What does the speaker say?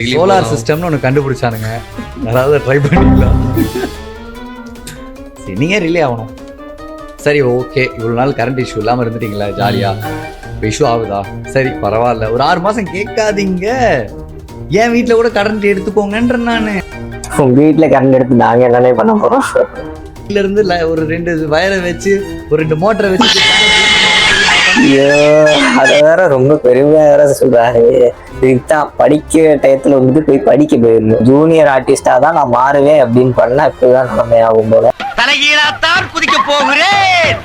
Solar சிஸ்டம்னு ஒன்று கண்டுபிடிச்சானுங்க, அதாவது try பண்ணிக்கலாம். சரி, நீங்கள் ரிலே ஆகணும். சரி, ஓகே, இவ்வளோ நாள் கரண்ட் இஷ்யூ இல்லாமல் இருந்துட்டீங்களா ஜாலியாக? இப்போ இஷ்யூ ஆகுதா? சரி, பரவாயில்ல, ஒரு 6 மாதம் கேட்காதீங்க. என் வீட்டில் கூட கரண்ட் எடுத்துக்கோங்கன்ற நான். உங்க வீட்டில் கரண்ட் எடுத்து நாங்கள் என்னென்ன பண்ண போகிறோம்? இருந்து ஒரு 2 வயரை வச்சு ஒரு 2 மோட்டரை வச்சு. ஐயோ, அதை வேற ரொம்ப பெருமையா வேற சொல்றாரு. இதுதான் படிக்க டயத்துல வந்துட்டு போய் படிக்க போயிடணும். ஜூனியர் ஆர்டிஸ்டா தான் நான் மாறுவேன் அப்படின்னு பண்ணா இப்பதான் நிலைமை ஆகும் போல. தலைகீழாத்தான் குதிக்க போகிறேன்.